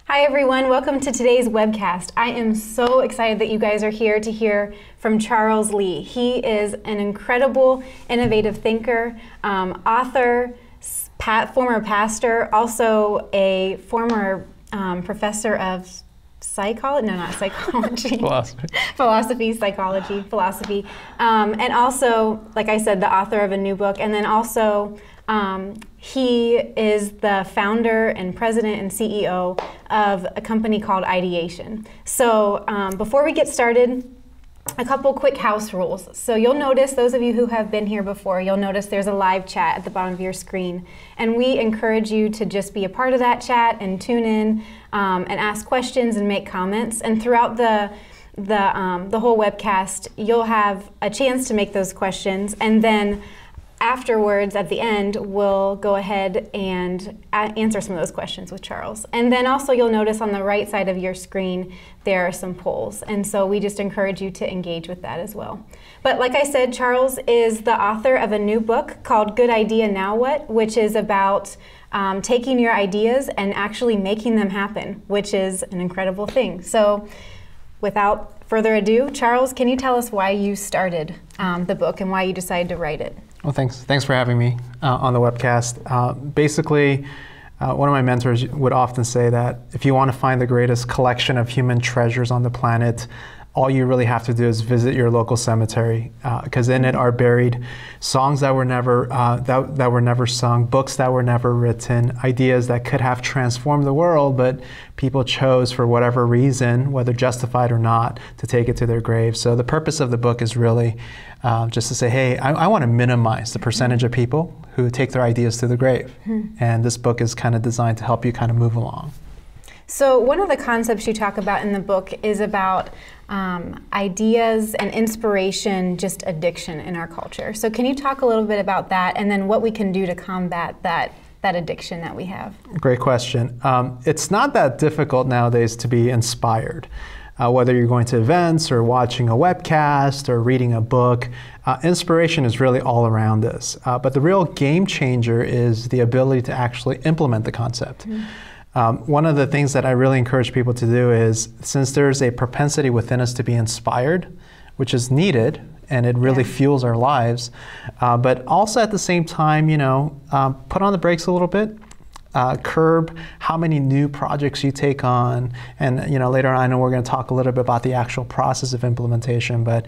Hi everyone, welcome to today's webcast. I am so excited that you guys are here to hear from Charles Lee. He is an incredible, innovative thinker, author, former pastor, also a former professor of psychology, no, not psychology. Philosophy, philosophy. And also, like I said, the author of a new book, and then also he is the founder and president and CEO of a company called Ideation. So before we get started, a couple quick house rules. So you'll notice, those of you who have been here before, you'll notice there's a live chat at the bottom of your screen. And we encourage you to just be a part of that chat and tune in and ask questions and make comments. And throughout the whole webcast, you'll have a chance to make those questions. And then afterwards, at the end, we'll go ahead and answer some of those questions with Charles. And then also you'll notice on the right side of your screen, there are some polls. And so we just encourage you to engage with that as well. But like I said, Charles is the author of a new book called Good Idea, Now What?, which is about taking your ideas and actually making them happen, which is an incredible thing. So without further ado, Charles, can you tell us why you started the book and why you decided to write it? Well, thanks for having me on the webcast. Basically, one of my mentors would often say that if you want to find the greatest collection of human treasures on the planet, all you really have to do is visit your local cemetery, because in it are buried songs that were never that were never sung, books that were never written, ideas that could have transformed the world, but people chose for whatever reason, whether justified or not, to take it to their grave. So the purpose of the book is really just to say, hey, I want to minimize the percentage of people who take their ideas to the grave. And this book is kind of designed to help you kind of move along. So one of the concepts you talk about in the book is about ideas and inspiration, just addiction in our culture. So can you talk a little bit about that and then what we can do to combat that addiction that we have? Great question. It's not that difficult nowadays to be inspired. Whether you're going to events or watching a webcast or reading a book, inspiration is really all around us. But the real game changer is the ability to actually implement the concept. One of the things that I really encourage people to do is, since there's a propensity within us to be inspired, which is needed, and it really fuels our lives, but also at the same time, put on the brakes a little bit, curb how many new projects you take on, and later on I know we're going to talk a little bit about the actual process of implementation, but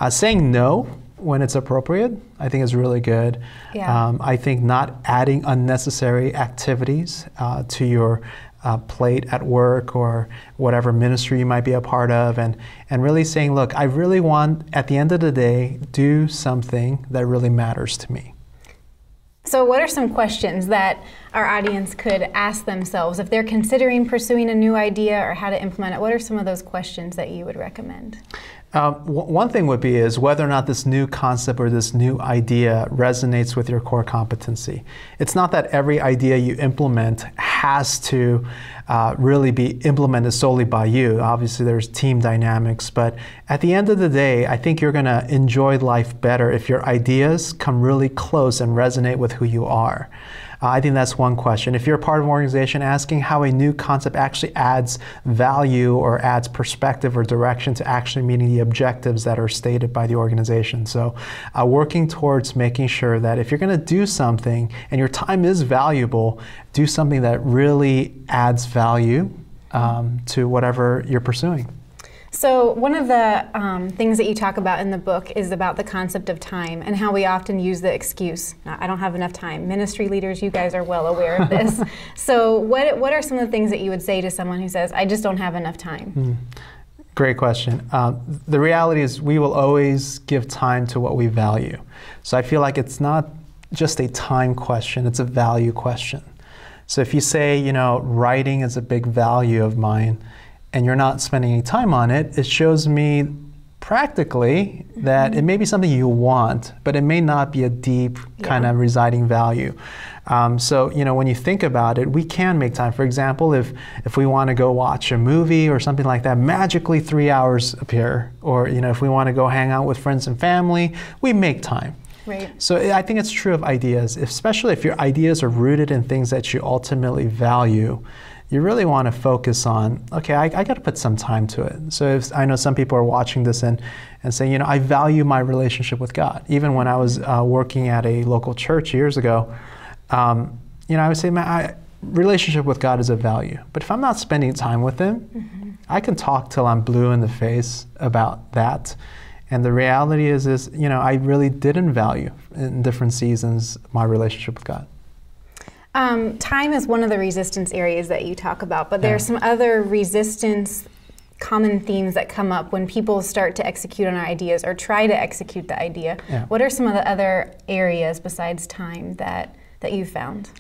saying no when it's appropriate, I think is really good. I think not adding unnecessary activities to your plate at work or whatever ministry you might be a part of, and really saying, look, I really want, at the end of the day, do something that really matters to me. So what are some questions that our audience could ask themselves if they're considering pursuing a new idea or how to implement it? What are some of those questions that you would recommend? One thing would be is whether or not this new concept or this new idea resonates with your core competency. It's not that every idea you implement has to really be implemented solely by you. Obviously there's team dynamics, but at the end of the day, I think you're going to enjoy life better if your ideas come really close and resonate with who you are. I think that's one question. If you're a part of an organization, asking how a new concept actually adds value or adds perspective or direction to actually meeting the objectives that are stated by the organization. So working towards making sure that if you're going to do something and your time is valuable, do something that really adds value to whatever you're pursuing. So one of the things that you talk about in the book is about the concept of time and how we often use the excuse, I don't have enough time. Ministry leaders, you guys are well aware of this. So what are some of the things that you would say to someone who says, I just don't have enough time? Great question. The reality is we will always give time to what we value. So I feel like it's not just a time question, it's a value question. So if you say, writing is a big value of mine, and you're not spending any time on it, it shows me practically that it may be something you want, but it may not be a deep kind of residing value. So, when you think about it, we can make time. For example, if we want to go watch a movie or something like that, magically 3 hours appear. Or, if we want to go hang out with friends and family, we make time. Right. So I think it's true of ideas, especially if your ideas are rooted in things that you ultimately value. you really want to focus on, okay, I got to put some time to it. So if, I know some people are watching this and saying, you know, I value my relationship with God. Even when I was working at a local church years ago, you know, I would say, relationship with God is a value. But if I'm not spending time with Him, I can talk till I'm blue in the face about that. And the reality is, you know, I really didn't value in different seasons my relationship with God. Time is one of the resistance areas that you talk about, but there are some other resistance common themes that come up when people start to execute on our ideas or try to execute the idea. What are some of the other areas besides time that you found?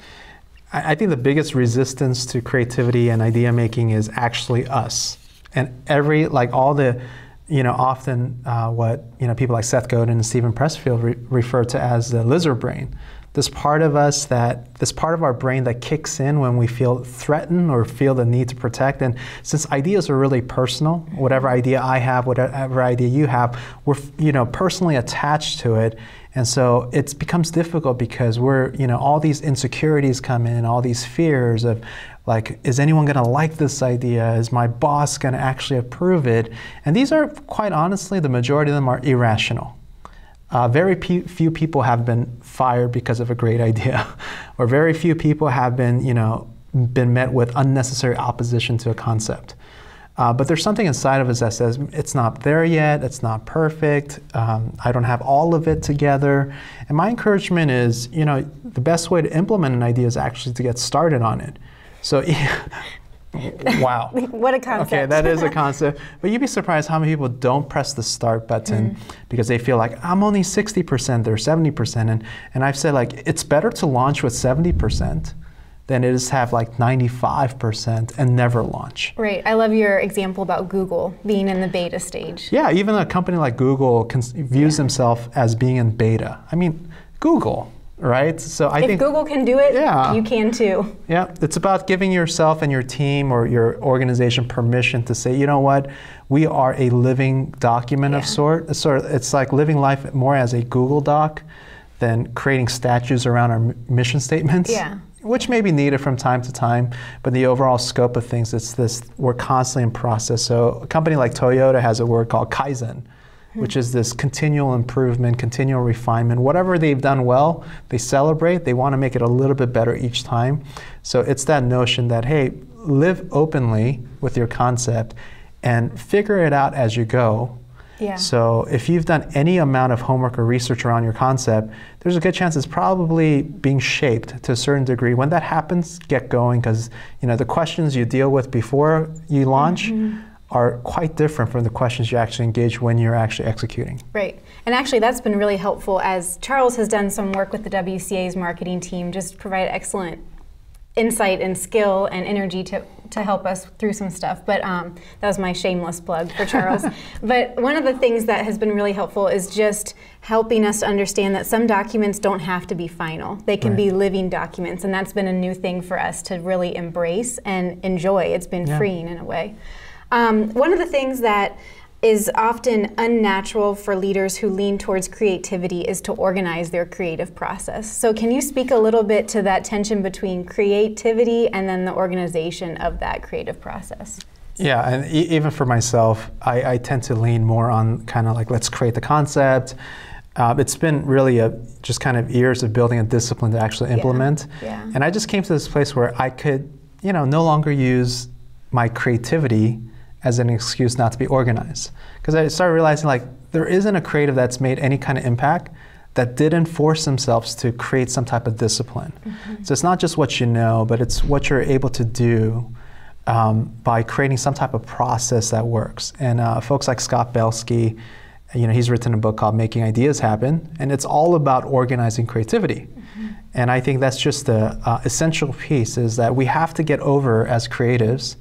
I think the biggest resistance to creativity and idea making is actually us. And all the, you know, often what, you know, people like Seth Godin and Stephen Pressfield refer to as the lizard brain. This part of us this part of our brain that kicks in when we feel threatened or feel the need to protect. And since ideas are really personal, whatever idea I have, whatever idea you have, we're, you know, personally attached to it. And so it becomes difficult because we're, you know, all these insecurities come in, all these fears of, like, is anyone going to like this idea? Is my boss going to actually approve it? And these are, quite honestly, the majority of them are irrational. Very few people have been fired because of a great idea, or very few people have been, you know, been met with unnecessary opposition to a concept. But there's something inside of us that says, it's not there yet, it's not perfect, I don't have all of it together. And my encouragement is, you know, the best way to implement an idea is actually to get started on it. So, wow. What a concept. Okay, that is a concept. But you'd be surprised how many people don't press the start button because they feel like, I'm only 60% or 70%. And I've said, like, it's better to launch with 70% than it is to have like 95% and never launch. Right. I love your example about Google being in the beta stage. Yeah, even a company like Google views themselves as being in beta. I mean, Google, right? So I think if Google can do it, you can too. Yeah, it's about giving yourself and your team or your organization permission to say, you know what, we are a living document of sort. It's like living life more as a Google Doc than creating statues around our mission statements. Yeah. Which may be needed from time to time, but the overall scope of things, it's this, we're constantly in process. So a company like Toyota has a word called Kaizen, which is this continual improvement, continual refinement. Whatever they've done well, they celebrate. They want to make it a little bit better each time. So it's that notion that, hey, live openly with your concept and figure it out as you go. Yeah. So if you've done any amount of homework or research around your concept, there's a good chance it's probably being shaped to a certain degree. When that happens, get going, because you know the questions you deal with before you launch are quite different from the questions you actually engage when you're actually executing. Right. And actually that's been really helpful, as Charles has done some work with the WCA's marketing team, just provide excellent insight and skill and energy to help us through some stuff. But that was my shameless plug for Charles. But one of the things that has been really helpful is just helping us to understand that some documents don't have to be final. They can be living documents, and that's been a new thing for us to really embrace and enjoy. It's been freeing in a way. One of the things that is often unnatural for leaders who lean towards creativity is to organize their creative process. So can you speak a little bit to that tension between creativity and then the organization of that creative process? Yeah, and even for myself, I tend to lean more on kind of like, let's create the concept. It's been really just kind of years of building a discipline to actually implement. And I just came to this place where I could, you know, no longer use my creativity as an excuse not to be organized. Because I started realizing, like, there isn't a creative that's made any kind of impact that didn't force themselves to create some type of discipline. So it's not just what you know, but it's what you're able to do by creating some type of process that works. And folks like Scott Belsky, you know, he's written a book called Making Ideas Happen, and it's all about organizing creativity. And I think that's just the essential piece, is that we have to get over, as creatives,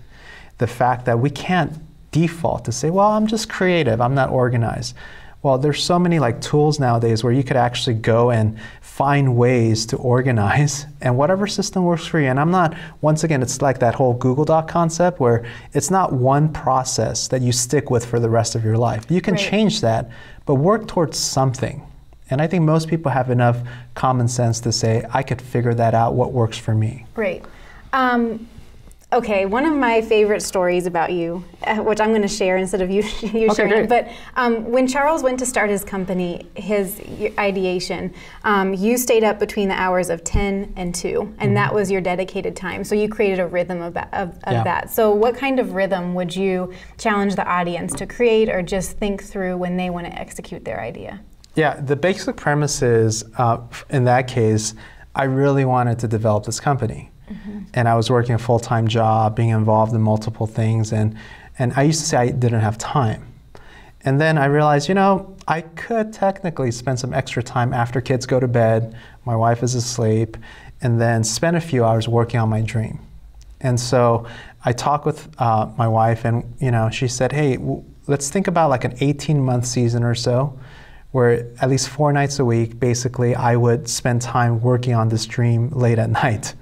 the fact that we can't default to say, well, I'm just creative, I'm not organized. Well, there's so many like tools nowadays where you could actually go and find ways to organize, and whatever system works for you. And I'm not, once again, it's like that whole Google Doc concept where it's not one process that you stick with for the rest of your life. You can change that, but work towards something. And I think most people have enough common sense to say, I could figure that out, what works for me. Right. Okay, one of my favorite stories about you, which I'm going to share instead of you sharing it, but when Charles went to start his company, his ideation, you stayed up between the hours of 10 and 2, and that was your dedicated time. So you created a rhythm of that. So what kind of rhythm would you challenge the audience to create or just think through when they want to execute their idea? Yeah, the basic premise is, in that case, I really wanted to develop this company. And I was working a full-time job, being involved in multiple things, and I used to say I didn't have time. And then I realized, I could technically spend some extra time after kids go to bed, my wife is asleep, and then spend a few hours working on my dream. And so I talked with my wife, and she said, hey, let's think about like an 18-month season or so, where at least 4 nights a week, basically, I would spend time working on this dream late at night.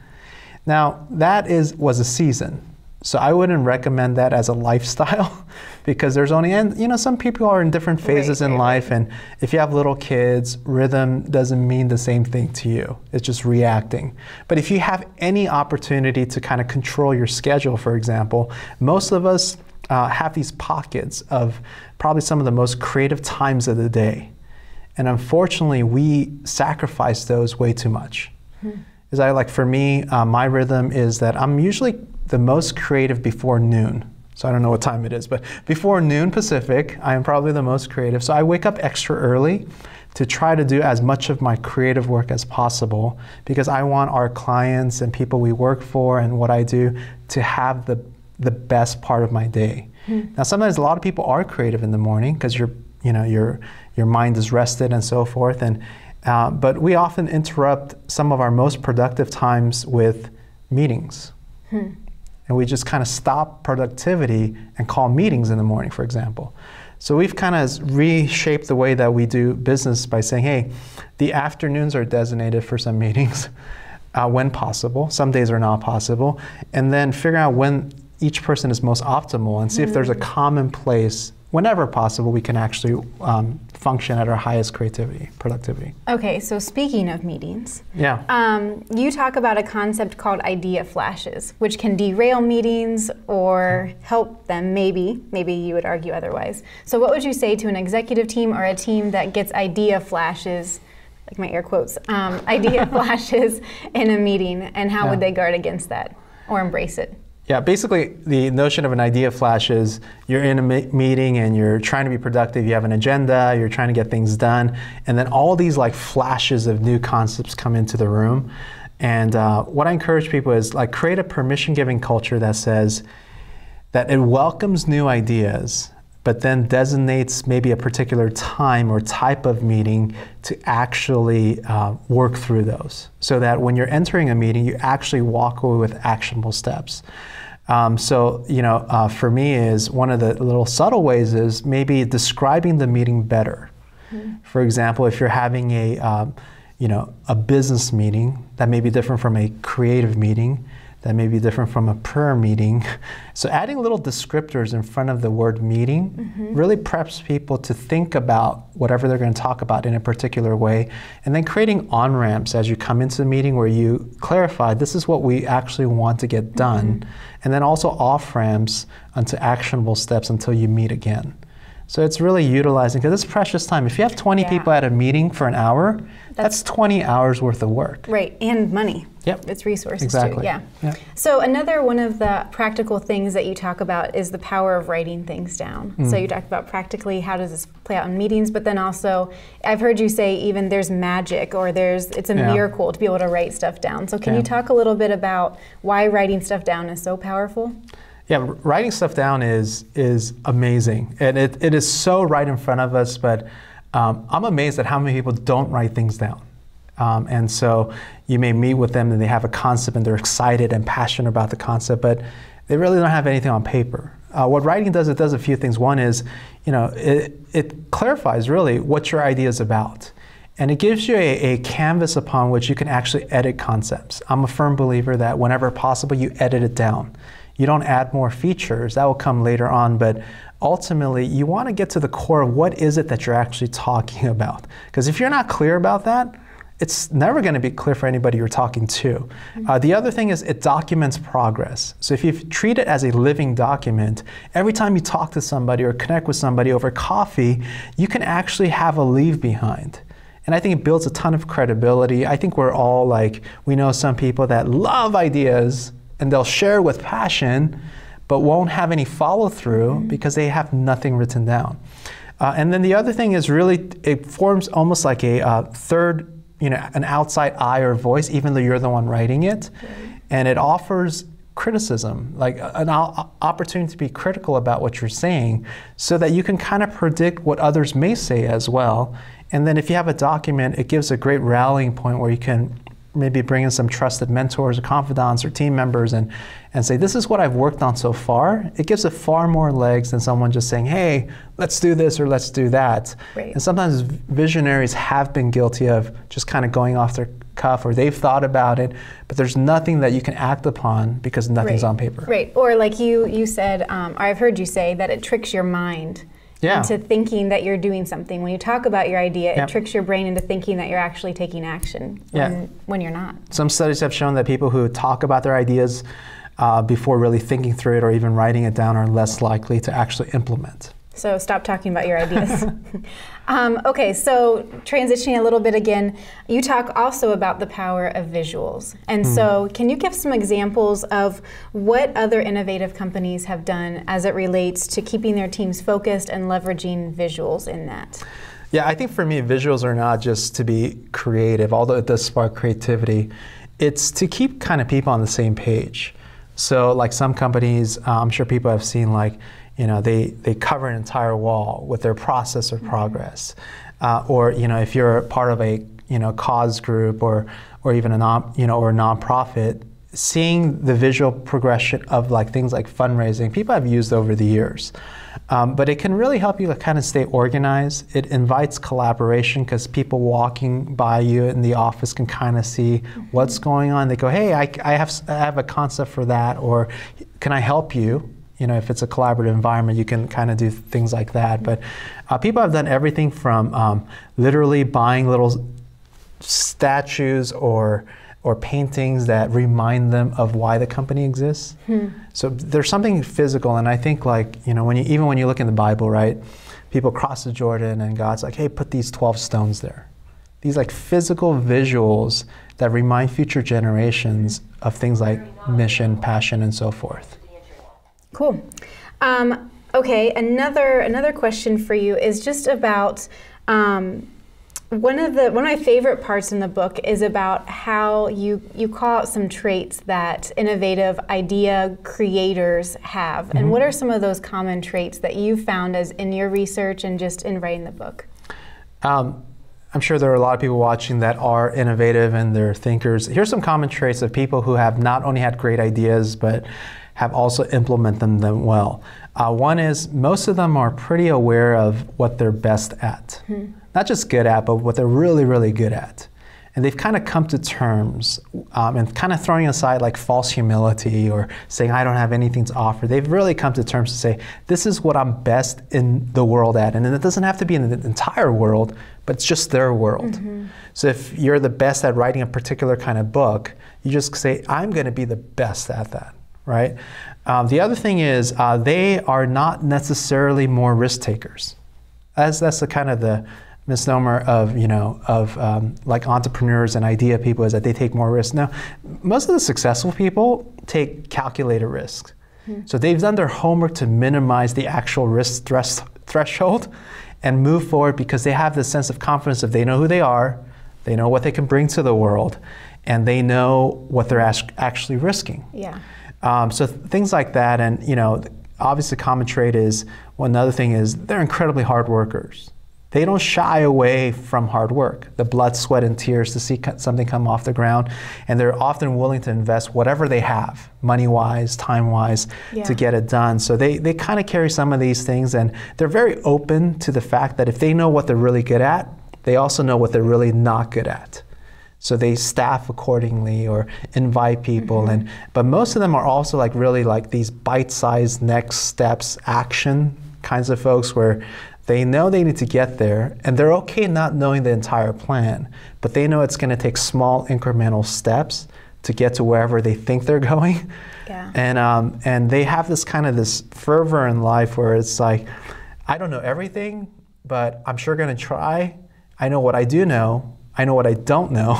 Now, that was a season, so I wouldn't recommend that as a lifestyle because there's only, and some people are in different phases in life, and if you have little kids, rhythm doesn't mean the same thing to you. It's just reacting. But if you have any opportunity to kind of control your schedule, for example, most of us have these pockets of probably some of the most creative times of the day. And unfortunately, we sacrifice those way too much. For me, my rhythm is that I'm usually the most creative before noon. So I don't know what time it is, but before noon Pacific, I am probably the most creative. So I wake up extra early to try to do as much of my creative work as possible because I want our clients and people we work for and what I do to have the best part of my day. Now, sometimes a lot of people are creative in the morning because your mind is rested and so forth. But we often interrupt some of our most productive times with meetings. And we just kind of stop productivity and call meetings in the morning, for example. So we've kind of reshaped the way that we do business by saying, hey, the afternoons are designated for some meetings when possible. Some days are not possible. And then figure out when each person is most optimal and see if there's a common place. Whenever possible, we can actually function at our highest productivity. Okay, so speaking of meetings, you talk about a concept called idea flashes, which can derail meetings or help them, maybe you would argue otherwise. So what would you say to an executive team or a team that gets idea flashes, like my air quotes, idea flashes in a meeting, and how would they guard against that or embrace it? Yeah, basically the notion of an idea flash is you're in a meeting and you're trying to be productive, you have an agenda, you're trying to get things done, and then all these flashes of new concepts come into the room. And what I encourage people is create a permission-giving culture that says that it welcomes new ideas, but then designates maybe a particular time or type of meeting to actually work through those. So that when you're entering a meeting, you actually walk away with actionable steps. For me is one of the little subtle ways is maybe describing the meeting better. For example, if you're having a business meeting, that may be different from a creative meeting, that may be different from a prayer meeting. So adding little descriptors in front of the word meeting really preps people to think about whatever they're going to talk about in a particular way, and then creating on-ramps as you come into the meeting where you clarify this is what we actually want to get done, and then also off-ramps onto actionable steps until you meet again. So it's really utilizing, because it's precious time. If you have 20 people at a meeting for an hour, that's 20 hours worth of work. Right, and money. Yep. It's resources too. Yeah. So another one of the practical things that you talk about is the power of writing things down. So you talked about practically how does this play out in meetings, but then also I've heard you say even there's magic or it's a miracle to be able to write stuff down. So can you talk a little bit about why writing stuff down is so powerful? Yeah, writing stuff down is amazing, and it is so right in front of us, but I'm amazed at how many people don't write things down. And so you may meet with them and they have a concept and they're excited and passionate about the concept, but they really don't have anything on paper. What writing does, it does a few things. One is, it clarifies really what your idea is about. And it gives you a canvas upon which you can actually edit concepts. I'm a firm believer that whenever possible, you edit it down. You don't add more features, that will come later on, but ultimately you want to get to the core of what is it that you're actually talking about. Because if you're not clear about that, it's never going to be clear for anybody you're talking to. The other thing is it documents progress. So if you treat it as a living document, every time you talk to somebody or connect with somebody over coffee, you can actually have a leave behind. And I think it builds a ton of credibility. I think we're all like, we know some people that love ideas and they'll share with passion, but won't have any follow through because they have nothing written down. And then the other thing is really, it forms almost like a third, an outside eye or voice, even though you're the one writing it. Right. And it offers criticism, like an opportunity to be critical about what you're saying so that you can kind of predict what others may say as well. And then if you have a document, it gives a great rallying point where you can maybe bring in some trusted mentors or confidants or team members and say, this is what I've worked on so far. It gives it far more legs than someone just saying, hey, let's do this or let's do that. Right. And sometimes visionaries have been guilty of just kind of going off their cuff, or they've thought about it, but there's nothing that you can act upon because nothing's on paper. Right, or like you said, or I've heard you say that it tricks your mind into thinking that you're doing something. When you talk about your idea, it tricks your brain into thinking that you're actually taking action when you're not. Some studies have shown that people who talk about their ideas before really thinking through it or even writing it down are less likely to actually implement. So stop talking about your ideas. Okay, so transitioning a little bit again, you talk also about the power of visuals. And so can you give some examples of what other innovative companies have done as it relates to keeping their teams focused and leveraging visuals in that? Yeah, I think for me, visuals are not just to be creative, although it does spark creativity. It's to keep kind of people on the same page. So like some companies, I'm sure people have seen like, they cover an entire wall with their process or progress. Or, if you're part of a, cause group or even a or a nonprofit, seeing the visual progression of like things like fundraising, people have used over the years. But it can really help you kind of stay organized. It invites collaboration because people walking by you in the office can kind of see what's going on. They go, hey, I have a concept for that, or can I help you? If it's a collaborative environment, you can kind of do things like that. But people have done everything from literally buying little statues or paintings that remind them of why the company exists. So there's something physical, and I think like, even when you look in the Bible, right, people cross the Jordan and God's like, hey, put these 12 stones there. These like physical visuals that remind future generations of things like mission, passion, and so forth. Cool. Okay, another question for you is just about one of my favorite parts in the book is about how you call out some traits that innovative idea creators have. And what are some of those common traits that you found as in your research and just in writing the book? I'm sure there are a lot of people watching that are innovative and they're thinkers. Here's some common traits of people who have not only had great ideas, but have also implemented them well. One is most of them are pretty aware of what they're best at. Not just good at, but what they're really, really good at. And they've kind of come to terms and kind of throwing aside like false humility or saying, I don't have anything to offer. They've really come to terms to say, this is what I'm best in the world at. And it doesn't have to be in the entire world, but it's just their world. So if you're the best at writing a particular kind of book, you just say, I'm going to be the best at that. Right? The other thing is they are not necessarily more risk takers. That's the kind of the misnomer of like entrepreneurs and idea people is that they take more risks. Now, most of the successful people take calculated risks. So they've done their homework to minimize the actual risk threshold and move forward because they have this sense of confidence that they know who they are, they know what they can bring to the world, and they know what they're actually risking. Yeah. So things like that, and obviously common trait is, another thing is they're incredibly hard workers. They don't shy away from hard work, the blood, sweat, and tears to see something come off the ground, and they're often willing to invest whatever they have, money-wise, time-wise, to get it done. So they kind of carry some of these things, and they're very open to the fact that if they know what they're really good at, they also know what they're really not good at. So they staff accordingly or invite people, but most of them are also like really like these bite-sized next steps, action kinds of folks where They know they need to get there, and they're okay not knowing the entire plan, but they know it's going to take small incremental steps to get to wherever they think they're going. Yeah. And they have this kind of this fervor in life where it's like, I don't know everything, but I'm sure going to try. I know what I do know. I know what I don't know,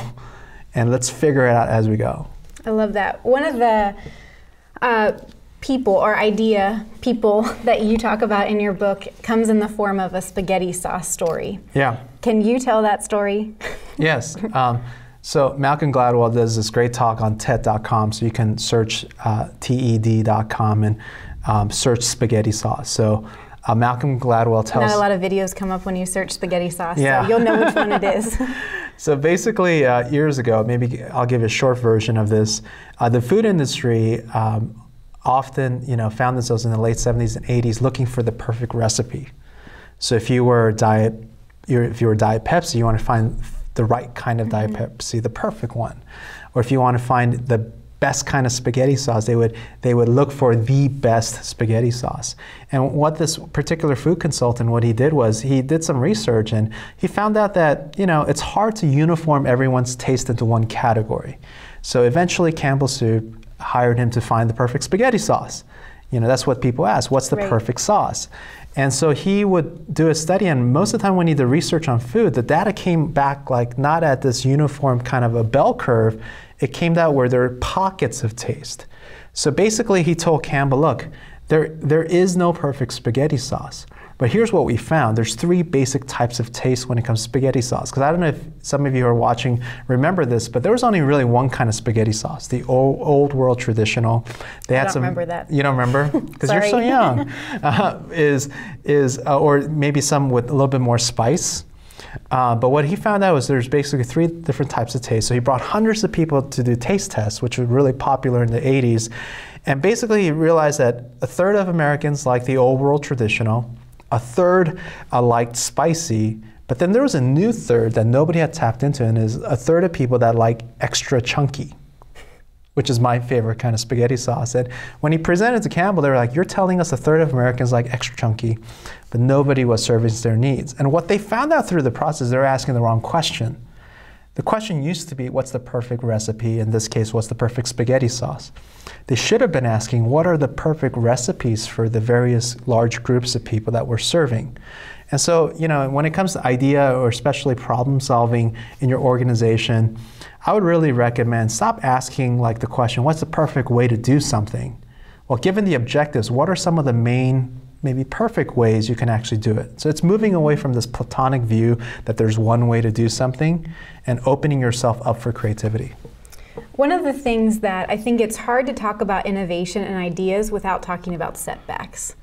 and let's figure it out as we go. I love that. One of the people or idea people that you talk about in your book comes in the form of a spaghetti sauce story. Yeah. Can you tell that story? Yes. So Malcolm Gladwell does this great talk on TED.com, so you can search TED.com and search spaghetti sauce. So Malcolm Gladwell tells... Not a lot of videos come up when you search spaghetti sauce, yeah. So you'll know which one it is. So basically, years ago, maybe I'll give you a short version of this. The food industry often, found themselves in the late 70s and 80s looking for the perfect recipe. So if you were Diet Pepsi, you want to find the right kind of Diet Pepsi, the perfect one. Or if you want to find the best kind of spaghetti sauce, they would look for the best spaghetti sauce. And what this particular food consultant, what he did was he did some research, and he found out that it's hard to uniform everyone's taste into one category. So eventually Campbell Soup hired him to find the perfect spaghetti sauce. That's what people ask, what's the perfect sauce? And so he would do a study, and most of the time when he did research on food, the data came back like not at this uniform kind of a bell curve. It came out where there are pockets of taste. So basically he told Campbell, look, there is no perfect spaghetti sauce. But here's what we found. There's 3 basic types of taste when it comes to spaghetti sauce. Because I don't know if some of you who are watching remember this, but there was only really one kind of spaghetti sauce, the old world traditional. I don't remember that. You don't remember? Because you're so young. Or maybe some with a little bit more spice. But what he found out was there's basically 3 different types of taste. So he brought hundreds of people to do taste tests, which were really popular in the 80s. And basically he realized that a third of Americans like the old world traditional, a third liked spicy, but then there was a new third that nobody had tapped into, and is a third of people that like extra chunky, which is my favorite kind of spaghetti sauce. And when he presented to Campbell, they were like, you're telling us a third of Americans like extra chunky, but nobody was serving their needs. And what they found out through the process, they were asking the wrong question. The question used to be, what's the perfect recipe? In this case, what's the perfect spaghetti sauce? They should have been asking, what are the perfect recipes for the various large groups of people that we're serving? And so, when it comes to idea or especially problem solving in your organization, I would really recommend stop asking like the question, what's the perfect way to do something? Well, given the objectives, what are some of the main, maybe perfect ways you can actually do it? So it's moving away from this platonic view that there's one way to do something and opening yourself up for creativity. One of the things that I think it's hard to talk about innovation and ideas without talking about setbacks.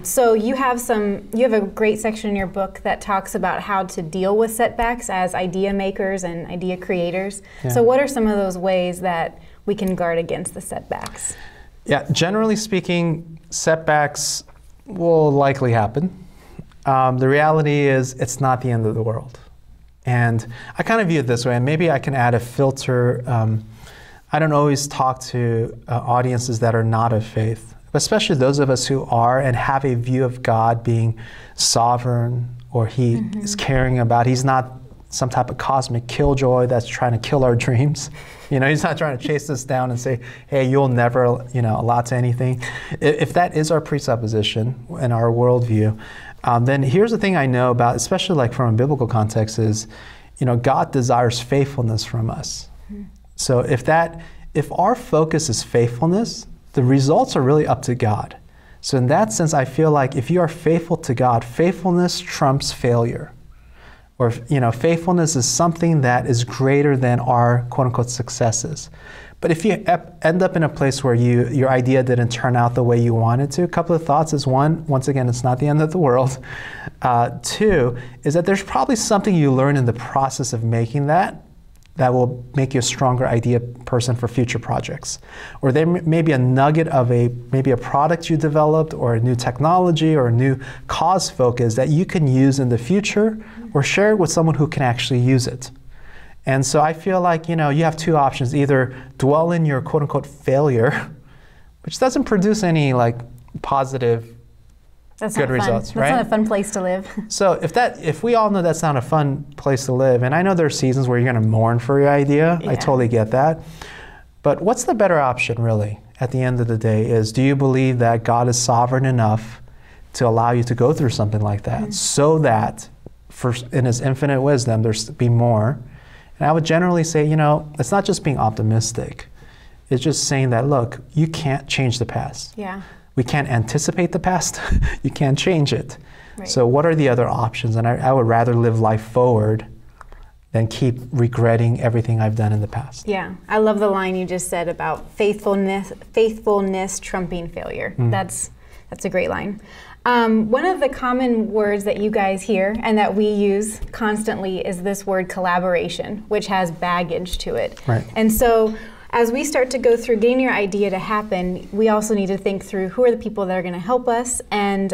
So you have a great section in your book that talks about how to deal with setbacks as idea makers and idea creators. Yeah. So what are some of those ways that we can guard against the setbacks? Yeah, generally speaking, setbacks will likely happen. The reality is it's not the end of the world. And I kind of view it this way, and maybe I can add a filter. I don't always talk to audiences that are not of faith, especially those of us who are and have a view of God being sovereign, or He is caring about. He's not some type of cosmic killjoy that's trying to kill our dreams. He's not trying to chase us down and say, hey, you'll never, allot to anything. If that is our presupposition and our worldview, then here's the thing I know about, especially like from a biblical context, is, God desires faithfulness from us. So if our focus is faithfulness, the results are really up to God. So in that sense, I feel like if you are faithful to God, faithfulness trumps failure. Or, faithfulness is something that is greater than our quote-unquote successes. But if you end up in a place where your idea didn't turn out the way you wanted to, a couple of thoughts is one, once again, it's not the end of the world. 2, is that there's probably something you learn in the process of making that will make you a stronger idea person for future projects. Or there may be a nugget of maybe a product you developed, or a new technology, or a new cause focus that you can use in the future, or share it with someone who can actually use it. And so I feel like, you have 2 options. Either dwell in your quote-unquote failure, which doesn't produce any like positive good results, right? That's not a fun place to live. So if we all know that's not a fun place to live, and I know there are seasons where you're going to mourn for your idea, I totally get that. But what's the better option, really, at the end of the day, is do you believe that God is sovereign enough to allow you to go through something like that so that in His infinite wisdom there's be more? And I would generally say, it's not just being optimistic. It's just saying that, look, you can't change the past. Yeah. We can't anticipate the past. You can't change it. Right. So what are the other options? And I would rather live life forward than keep regretting everything I've done in the past. Yeah, I love the line you just said about faithfulness trumping failure. That's a great line. One of the common words that you guys hear and that we use constantly is this word collaboration, which has baggage to it. Right. And so as we start to go through getting your idea to happen, we also need to think through who are the people that are going to help us, and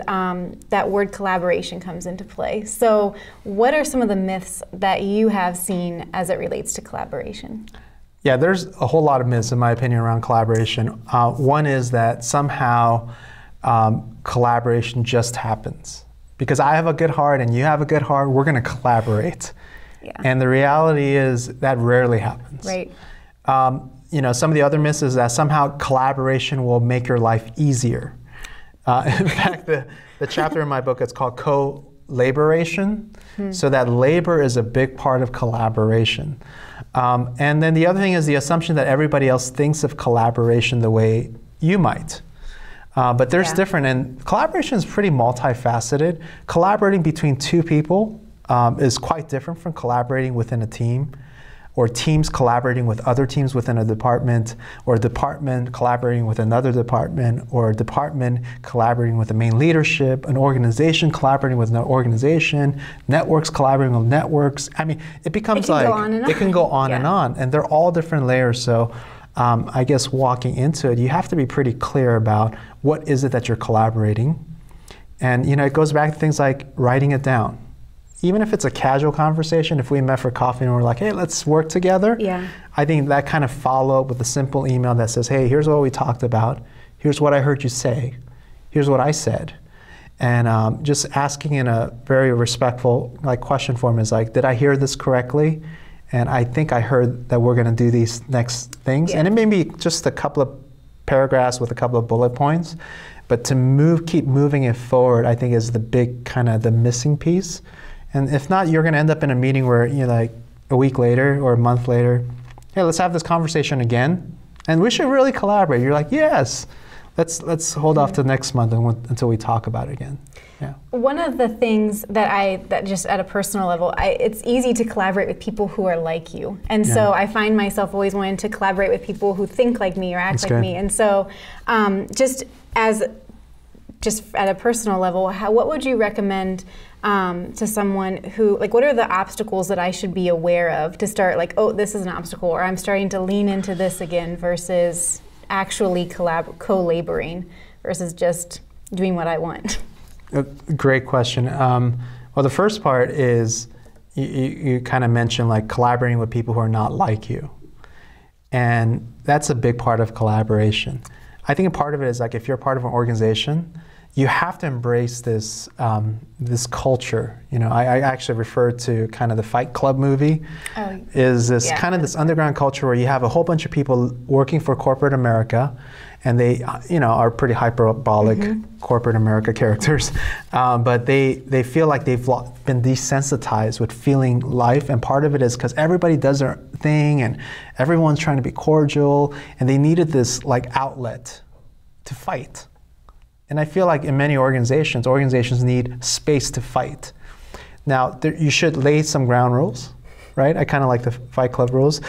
that word collaboration comes into play. So what are some of the myths that you have seen as it relates to collaboration? Yeah, there's a whole lot of myths, in my opinion, around collaboration. One is that somehow collaboration just happens. Because I have a good heart and you have a good heart, we're going to collaborate. Yeah. And the reality is that rarely happens. Right. Some of the other myths is that somehow collaboration will make your life easier. In fact, the chapter in my book, it's called co-laboration. So that labor is a big part of collaboration. And then the other thing is the assumption that everybody else thinks of collaboration the way you might. But there's different, and collaboration is pretty multifaceted. Collaborating between two people is quite different from collaborating within a team, or teams collaborating with other teams within a department, or a department collaborating with another department, or a department collaborating with the main leadership, an organization collaborating with another organization, networks collaborating with networks. I mean, it becomes like, it can go on and on, and they're all different layers. So I guess walking into it, you have to be pretty clear about what is it that you're collaborating. And it goes back to things like writing it down. Even if it's a casual conversation, if we met for coffee and we're like, hey, let's work together, I think that kind of follow up with a simple email that says, hey, here's what we talked about, here's what I heard you say, here's what I said. And just asking in a very respectful question form is like, did I hear this correctly? And I think I heard that we're going to do these next things. And it may be just a couple of paragraphs with a couple of bullet points, but to keep moving it forward, I think is the big kind of the missing piece. And if not, you're going to end up in a meeting where like a week later or a month later, hey, let's have this conversation again, and we should really collaborate. You're like, yes, let's hold off to next month until we talk about it again. Yeah. One of the things that just at a personal level, it's easy to collaborate with people who are like you. And so I find myself always wanting to collaborate with people who think like me or act like me. And so just at a personal level, what would you recommend to someone who, what are the obstacles that I should be aware of to start oh, this is an obstacle, or I'm starting to lean into this again, versus actually co-laboring versus just doing what I want? Great question. Well, the first part is you kind of mentioned collaborating with people who are not like you. And that's a big part of collaboration. I think a part of it is if you're part of an organization, you have to embrace this this culture. I actually refer to kind of the Fight Club movie. Is this kind of this underground culture where you have a whole bunch of people working for corporate America, and they are pretty hyperbolic corporate America characters, but they feel like they've been desensitized with feeling life, and part of it is because everybody does their thing and everyone's trying to be cordial, and they needed this outlet to fight. And I feel like in many organizations need space to fight. Now, you should lay some ground rules, right? I kind of like the Fight Club rules.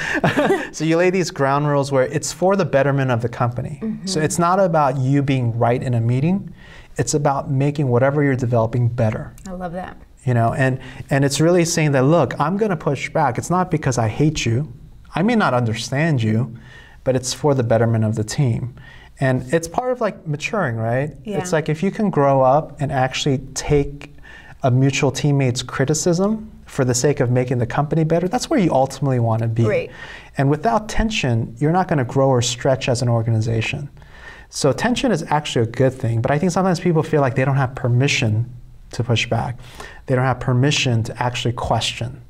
So you lay these ground rules where it's for the betterment of the company. So it's not about you being right in a meeting. It's about making whatever you're developing better. I love that. And it's really saying that, look, I'm going to push back. It's not because I hate you. I may not understand you, but it's for the betterment of the team. And it's part of maturing, right? Yeah. It's if you can grow up and actually take a mutual teammate's criticism for the sake of making the company better, that's where you ultimately want to be. Right. And without tension, you're not going to grow or stretch as an organization. So tension is actually a good thing, but I think sometimes people feel like they don't have permission to push back. They don't have permission to actually question.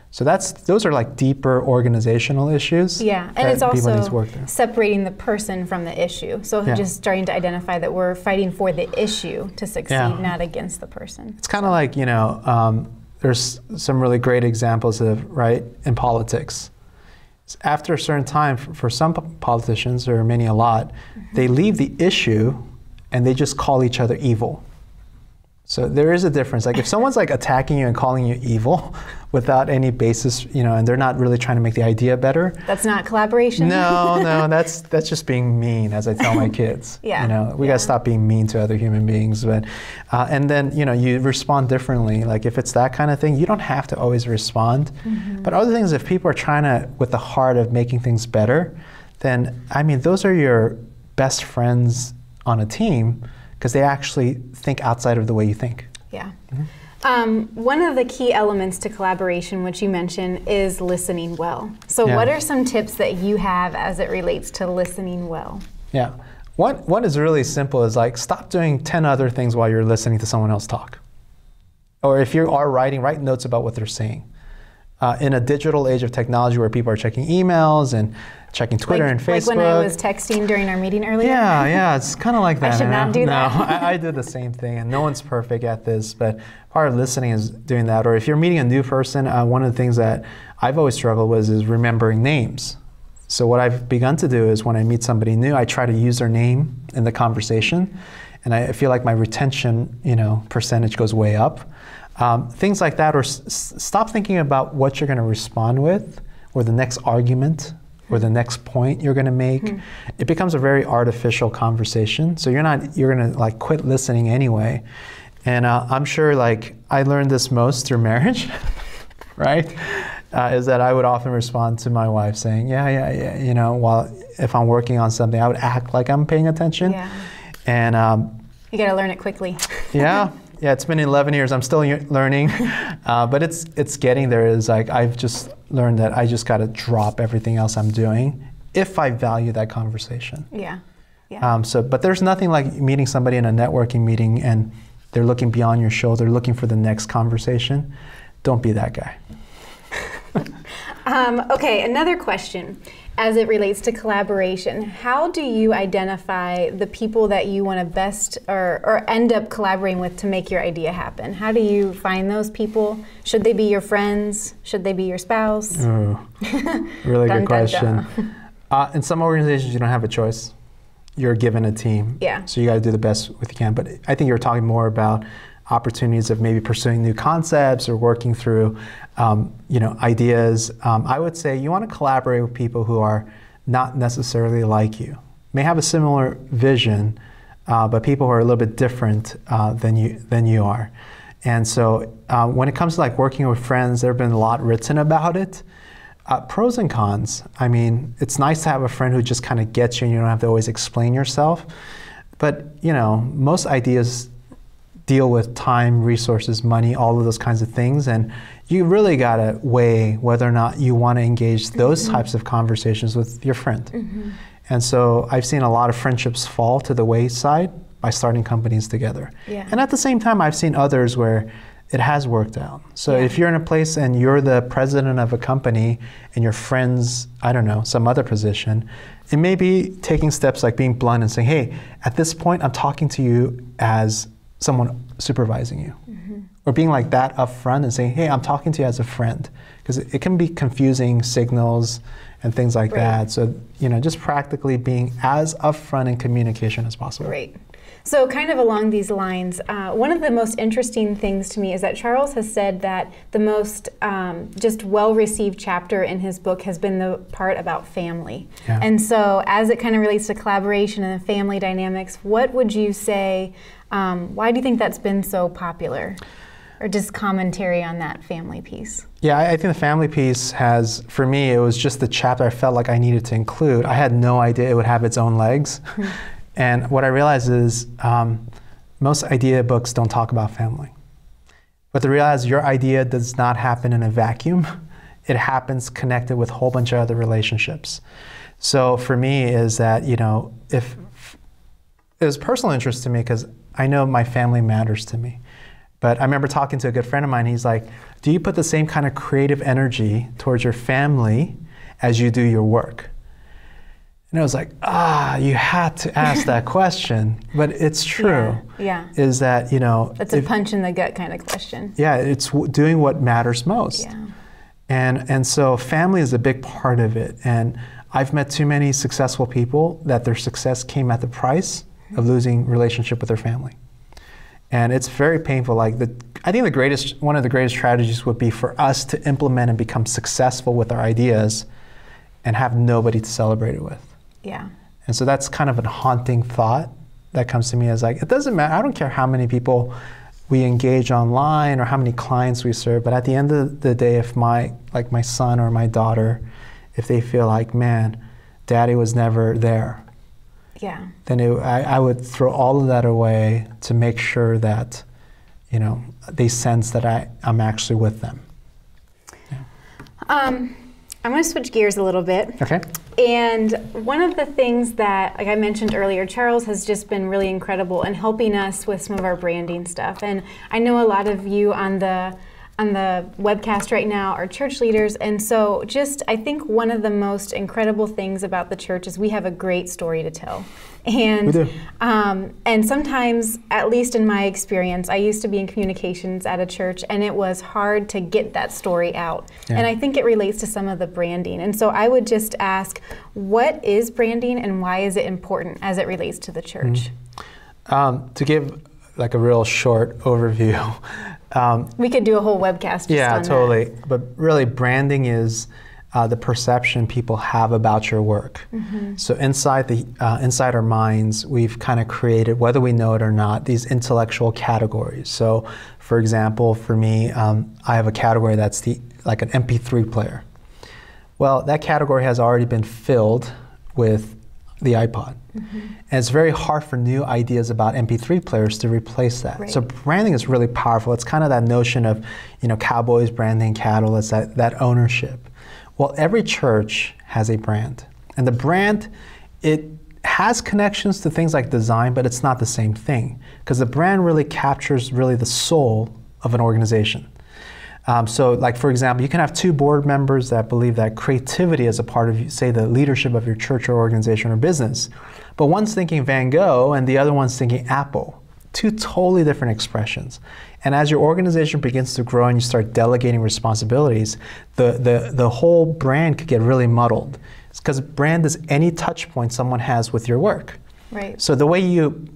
So those are like deeper organizational issues. Yeah, and it's people need to also work through. separating the person from the issue. So just starting to identify that we're fighting for the issue to succeed, not against the person. It's kind of like, there's some really great examples of, right, in politics. After a certain time, for some politicians, or many a lot, they leave the issue and they just call each other evil. So there is a difference. Like if someone's like attacking you and calling you evil without any basis, and they're not really trying to make the idea better. That's not collaboration? No, that's just being mean, as I tell my kids. We gotta stop being mean to other human beings. But and then you respond differently. Like if it's that kind of thing, you don't have to always respond. But other things, if people are trying to, with the heart of making things better, then those are your best friends on a team, because they actually think outside of the way you think. Yeah. One of the key elements to collaboration, which you mentioned, is listening well. So what are some tips that you have as it relates to listening well? Yeah. One is really simple, is like stop doing 10 other things while you're listening to someone else talk. Or if you are writing, write notes about what they're saying. In a digital age of technology where people are checking emails and checking Twitter and Facebook. Like when I was texting during our meeting earlier? Yeah, it's kind of like that. I should not do that. No, I did the same thing, and no one's perfect at this, but part of listening is doing that. Or if you're meeting a new person, one of the things that I've always struggled with is remembering names. So what I've begun to do is when I meet somebody new, I try to use their name in the conversation, and I feel like my retention, percentage goes way up. Things like that, or stop thinking about what you're going to respond with, or the next argument, or the next point you're going to make. It becomes a very artificial conversation. So you're going to like quit listening anyway. And I'm sure I learned this most through marriage, right? Is that I would often respond to my wife saying, yeah, while if I'm working on something, I would act like I'm paying attention. Yeah. And you got to learn it quickly. Yeah, it's been 11 years. I'm still learning, but it's getting there. Is like I've just learned that I just got to drop everything else I'm doing if I value that conversation. Yeah. But there's nothing like meeting somebody in a networking meeting and they're looking beyond your shoulder, looking for the next conversation. Don't be that guy. Okay, another question. As it relates to collaboration, how do you identify the people that you want to best or end up collaborating with to make your idea happen? How do you find those people? Should they be your friends? Should they be your spouse? Ooh, really good question. In some organizations, you don't have a choice. You're given a team. Yeah. So you got to do the best with you can. But I think you're talking more about opportunities of maybe pursuing new concepts or working through ideas. I would say you want to collaborate with people who are not necessarily like you. May have a similar vision, but people who are a little bit different than you are. And so when it comes to working with friends, there have been a lot written about it. Pros and cons. I mean, it's nice to have a friend who just kind of gets you and you don't have to always explain yourself. But most ideas deal with time, resources, money, all of those kinds of things. And you really got to weigh whether or not you want to engage those types of conversations with your friend. And so I've seen a lot of friendships fall to the wayside by starting companies together. Yeah. And at the same time, I've seen others where it has worked out. So if you're in a place and you're the president of a company and your friends, I don't know, some other position, it may be taking steps like being blunt and saying, hey, at this point, I'm talking to you as someone supervising you. Or being like that upfront and saying, hey, I'm talking to you as a friend. Because it can be confusing signals and things like that. So, just practically being as upfront in communication as possible. Right. So kind of along these lines, one of the most interesting things to me is that Charles has said that the most just well-received chapter in his book has been the part about family. Yeah. And so as it kind of relates to collaboration and the family dynamics, what would you say, why do you think that's been so popular? Or just commentary on that family piece? Yeah, I think the family piece has, for me, it was just the chapter I felt like I needed to include. I had no idea it would have its own legs. And what I realized is most idea books don't talk about family. But to realize your idea does not happen in a vacuum. It happens connected with a whole bunch of other relationships. So for me is that, if it was personal interest to me because I know my family matters to me. But I remember talking to a good friend of mine. He's like, do you put the same kind of creative energy towards your family as you do your work? And I was like, you had to ask that question. But it's true. Yeah. Is that, That's a punch in the gut kind of question. Yeah, it's doing what matters most. Yeah. And so family is a big part of it. And I've met too many successful people that their success came at the price of losing relationship with their family. And it's very painful. I think one of the greatest tragedies would be for us to implement and become successful with our ideas and have nobody to celebrate it with. Yeah. And so that's kind of a haunting thought that comes to me as like, it doesn't matter, I don't care how many people we engage online or how many clients we serve, but at the end of the day, if my son or my daughter, if they feel like, man, daddy was never there, yeah, then I would throw all of that away to make sure that, they sense that I'm actually with them. Yeah. I'm going to switch gears a little bit. Okay. And one of the things that, like I mentioned earlier, Charles has just been really incredible in helping us with some of our branding stuff. And I know a lot of you on the webcast right now are church leaders, and so I think one of the most incredible things about the church is we have a great story to tell. And, we do. And sometimes, at least in my experience, I used to be in communications at a church, and it was hard to get that story out. Yeah. And I think it relates to some of the branding. And so I would just ask, what is branding and why is it important as it relates to the church? To give like a real short overview, we could do a whole webcast just on totally. that. But really, branding is the perception people have about your work. Mm-hmm. So inside our minds, we've kind of created, whether we know it or not, these intellectual categories. So, for example, for me, I have a category that's like an MP3 player. Well, that category has already been filled with the iPod. Mm-hmm. And it's very hard for new ideas about MP3 players to replace that. Right. So branding is really powerful. It's kind of that notion of, cowboys branding cattle. It's that ownership. Well, every church has a brand. And the brand, it has connections to things like design, but it's not the same thing. Because the brand really captures the soul of an organization. So like, for example, you can have two board members that believe that creativity is a part of, say, the leadership of your church or organization or business. But one's thinking Van Gogh and the other one's thinking Apple. Two totally different expressions. And as your organization begins to grow and you start delegating responsibilities, the whole brand could get really muddled. It's because brand is any touch point someone has with your work. Right. So the way you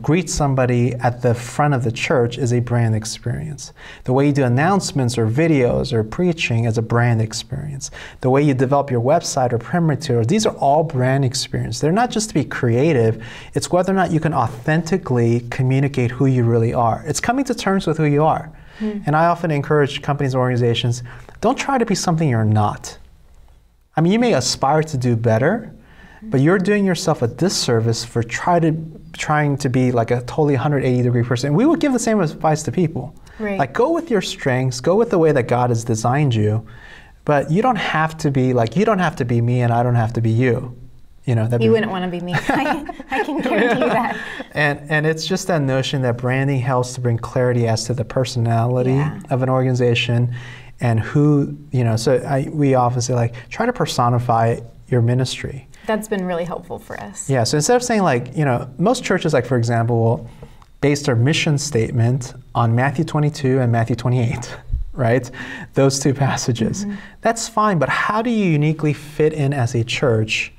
greet somebody at the front of the church is a brand experience. The way you do announcements or videos or preaching is a brand experience. The way you develop your website or print materials, these are all brand experiences. They're not just to be creative, it's whether or not you can authentically communicate who you really are. It's coming to terms with who you are. And I often encourage companies and organizations, don't try to be something you're not. I mean, you may aspire to do better, but you're doing yourself a disservice for trying to be like a totally 180-degree person. And we would give the same advice to people. Right. Like, go with your strengths, go with the way that God has designed you, but you don't have to be me and I don't have to be you. You wouldn't want to be me. I can guarantee you that. And it's just that notion that branding helps to bring clarity as to the personality of an organization and who, we often say, try to personify your ministry. That's been really helpful for us. Yeah, so instead of saying most churches, for example, will base their mission statement on Matthew 22 and Matthew 28, right? Those two passages. Mm-hmm. That's fine, but how do you uniquely fit in as a church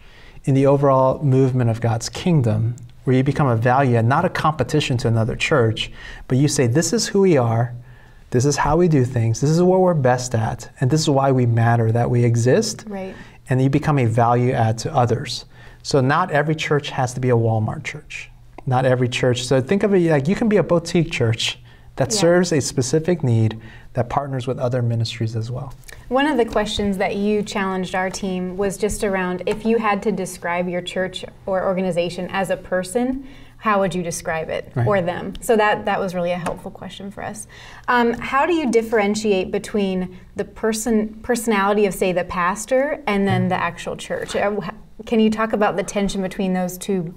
in the overall movement of God's kingdom, where you become a value and not a competition to another church, but you say, this is who we are, this is how we do things, this is what we're best at, and this is why we matter, that we exist. Right. And you become a value add to others. So not every church has to be a Walmart church. Not every church. So think of it like you can be a boutique church that serves a specific need that partners with other ministries as well. One of the questions that you challenged our team was just around, if you had to describe your church or organization as a person, how would you describe it, or them? So that was really a helpful question for us. How do you differentiate between the personality of, say, the pastor and then the actual church? Can you talk about the tension between those two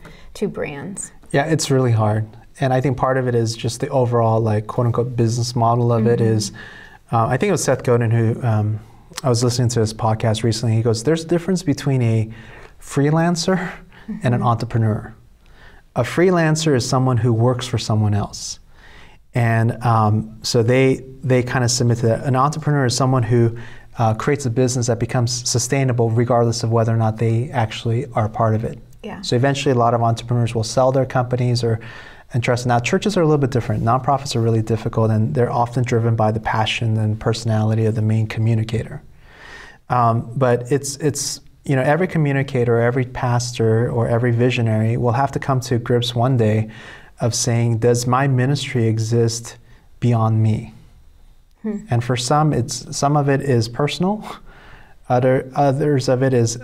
brands? Yeah, it's really hard. And I think part of it is just the overall, like, quote unquote, business model of it is, I think it was Seth Godin who, I was listening to his podcast recently. He goes, there's a difference between a freelancer and an entrepreneur. A freelancer is someone who works for someone else. And so they kind of submit to that. An entrepreneur is someone who creates a business that becomes sustainable regardless of whether or not they actually are part of it. Yeah. So eventually a lot of entrepreneurs will sell their companies or trust. Now churches are a little bit different. Nonprofits are really difficult, and they're often driven by the passion and personality of the main communicator. But it's you know, every communicator, every pastor, or every visionary will have to come to grips one day of saying, does my ministry exist beyond me? And for some of it is personal. Others of it is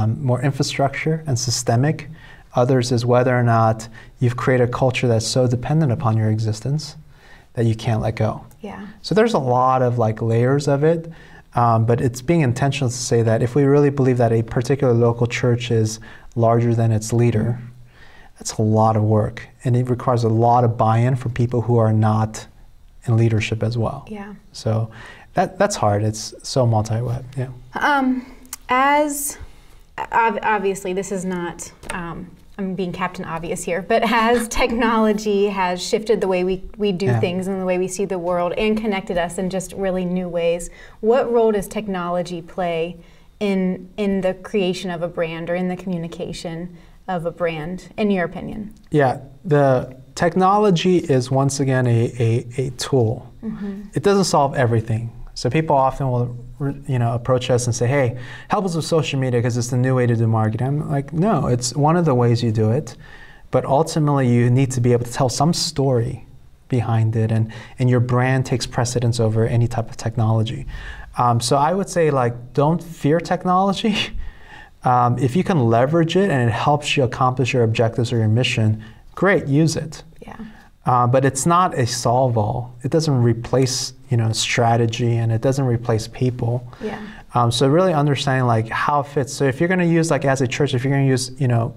more infrastructure and systemic. Others is whether or not you've created a culture that's so dependent upon your existence that you can't let go. Yeah. So there's a lot of like layers of it, but it's being intentional to say that if we really believe that a particular local church is larger than its leader, that's a lot of work, and it requires a lot of buy-in for people who are not in leadership as well. Yeah. So that's hard. It's so multi-web. Yeah. As obviously, this is not. I'm being Captain Obvious here, but as technology has shifted the way we do things and the way we see the world and connected us in just really new ways, what role does technology play in the creation of a brand or in the communication of a brand, in your opinion? Yeah, the technology is once again a tool. It doesn't solve everything. So people often will, approach us and say, "Hey, help us with social media because it's the new way to do marketing." I'm like, no, it's one of the ways you do it, but ultimately you need to be able to tell some story behind it, and your brand takes precedence over any type of technology. So I would say, like, don't fear technology. If you can leverage it and it helps you accomplish your objectives or your mission, great, use it. Yeah. But it's not a solve-all. It doesn't replace, strategy, and it doesn't replace people. Yeah. So really understanding like how it fits. So if you're going to use, like, as a church, if you're going to use,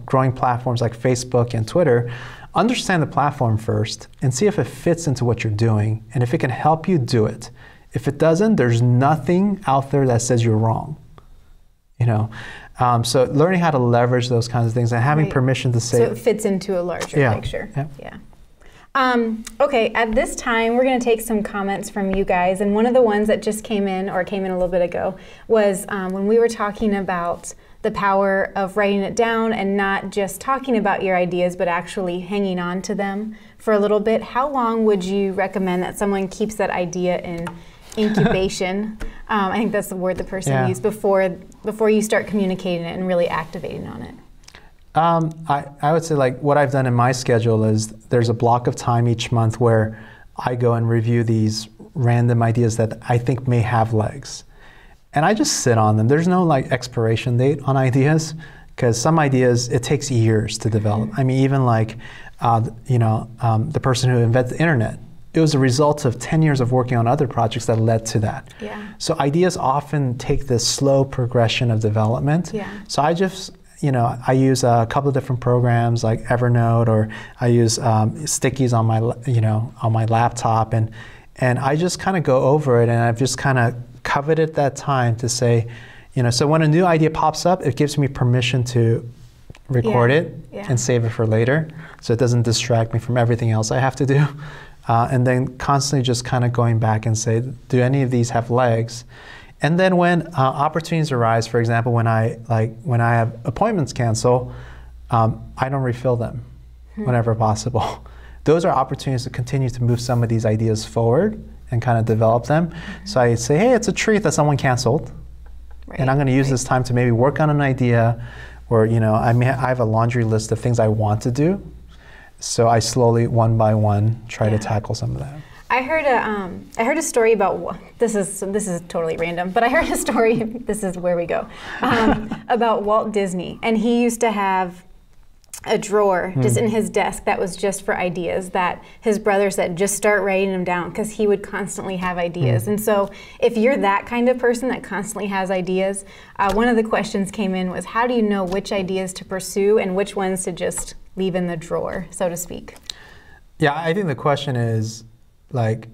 growing platforms like Facebook and Twitter, understand the platform first and see if it fits into what you're doing, and if it can help you do it. If it doesn't, there's nothing out there that says you're wrong. So learning how to leverage those kinds of things and having permission to say. So it fits into a larger picture. Yeah. Okay, at this time, we're going to take some comments from you guys. And one of the ones that just came in a little bit ago, was when we were talking about the power of writing it down and not just talking about your ideas, but actually hanging on to them for a little bit. How long would you recommend that someone keeps that idea in incubation? I think that's the word the person used, before you start communicating it and really activating on it. I would say, like, what I've done in my schedule is there's a block of time each month where I go and review these random ideas that I think may have legs. And I just sit on them. There's no, like, expiration date on ideas, because some ideas, it takes years to develop. I mean, even like, the person who invented the internet, it was a result of 10 years of working on other projects that led to that. Yeah. So ideas often take this slow progression of development. Yeah. So I just, I use a couple of different programs like Evernote, or I use stickies on my laptop, and I just kind of go over it, and I've just kind of coveted that time to say, so when a new idea pops up, it gives me permission to record it and save it for later, so it doesn't distract me from everything else I have to do. And then constantly just kind of going back and say, do any of these have legs? And then when opportunities arise, for example, when I have appointments cancel, I don't refill them whenever possible. Those are opportunities to continue to move some of these ideas forward and kind of develop them. So I say, hey, it's a treat that someone canceled, and I'm going to use this time to maybe work on an idea, or I have a laundry list of things I want to do. So I slowly, one by one, try to tackle some of that. I heard a story about, this is totally random, but I heard a story, this is where we go, about Walt Disney. And he used to have a drawer just in his desk that was just for ideas, that his brother said, just start writing them down, because he would constantly have ideas. And so if you're that kind of person that constantly has ideas, one of the questions came in was, how do you know which ideas to pursue and which ones to just leave in the drawer, so to speak? Yeah, I think the question is like,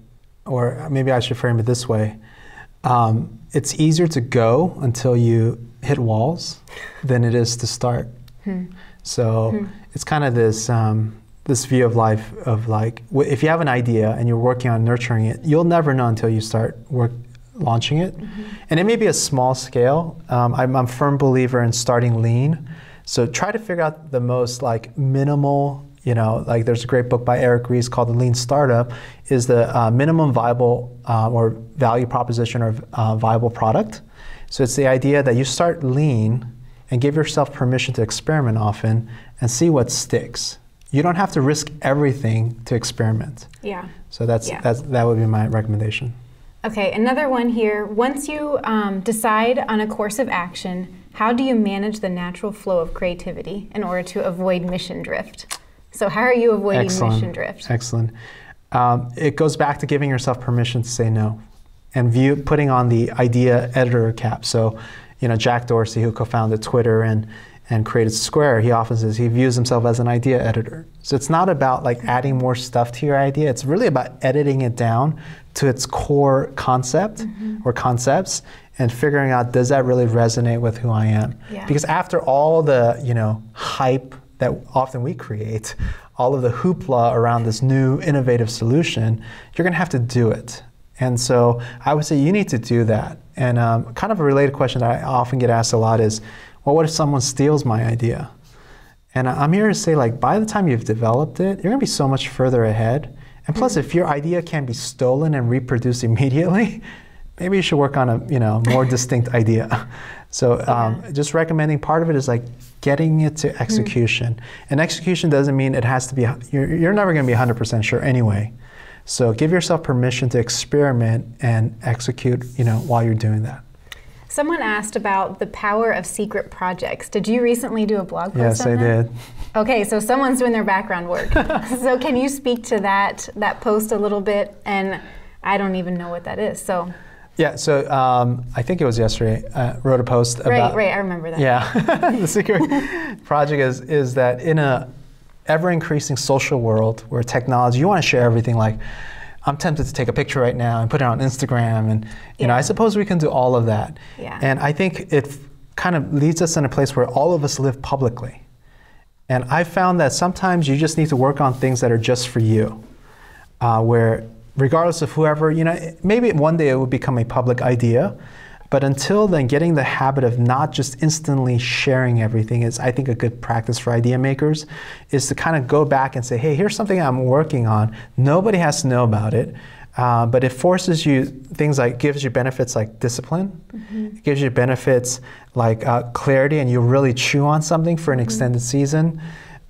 or maybe I should frame it this way. It's easier to go until you hit walls than it is to start. So it's kind of this this view of life of like, if you have an idea and you're working on nurturing it, you'll never know until you start launching it. And it may be a small scale. I'm a firm believer in starting lean. So try to figure out the most like minimal, like there's a great book by Eric Ries called The Lean Startup, is the minimum viable or value proposition or viable product. So it's the idea that you start lean and give yourself permission to experiment often and see what sticks. You don't have to risk everything to experiment. Yeah. So that would be my recommendation. Okay, another one here. Once you decide on a course of action, how do you manage the natural flow of creativity in order to avoid mission drift? So how are you avoiding mission drift? Excellent. It goes back to giving yourself permission to say no and putting on the idea editor cap. So, Jack Dorsey, who co-founded Twitter and created Square, he often says he views himself as an idea editor. So it's not about like adding more stuff to your idea. It's really about editing it down to its core concept or concepts and figuring out, does that really resonate with who I am? Yeah. Because after all the hype that often we create, all of the hoopla around this new innovative solution, you're gonna have to do it. And so I would say you need to do that. And kind of a related question that I often get asked a lot is, well, what if someone steals my idea? And I'm here to say, like, by the time you've developed it, you're gonna be so much further ahead. And plus, if your idea can be stolen and reproduced immediately, maybe you should work on a more distinct idea. So just recommending, part of it is like getting it to execution. And execution doesn't mean it has to be, you're never gonna be 100% sure anyway. So give yourself permission to experiment and execute, while you're doing that. Someone asked about the power of secret projects. Did you recently do a blog post on that? Yes, I did. Okay, so someone's doing their background work. So can you speak to that post a little bit? And I don't even know what that is, so. Yeah, so I think it was yesterday, wrote a post about. Right, I remember that. Yeah, the secret project is that in a ever-increasing social world where technology, you want to share everything. Like, I'm tempted to take a picture right now and put it on Instagram, and I suppose we can do all of that. Yeah. And I think it kind of leads us in a place where all of us live publicly. And I found that sometimes you just need to work on things that are just for you, where regardless of whoever, maybe one day it would become a public idea, but until then, getting the habit of not just instantly sharing everything is, I think, a good practice for idea makers, is to kind of go back and say, hey, here's something I'm working on. Nobody has to know about it, but it forces you, things like, gives you benefits like discipline. It gives you benefits like clarity, and you really chew on something for an extended season.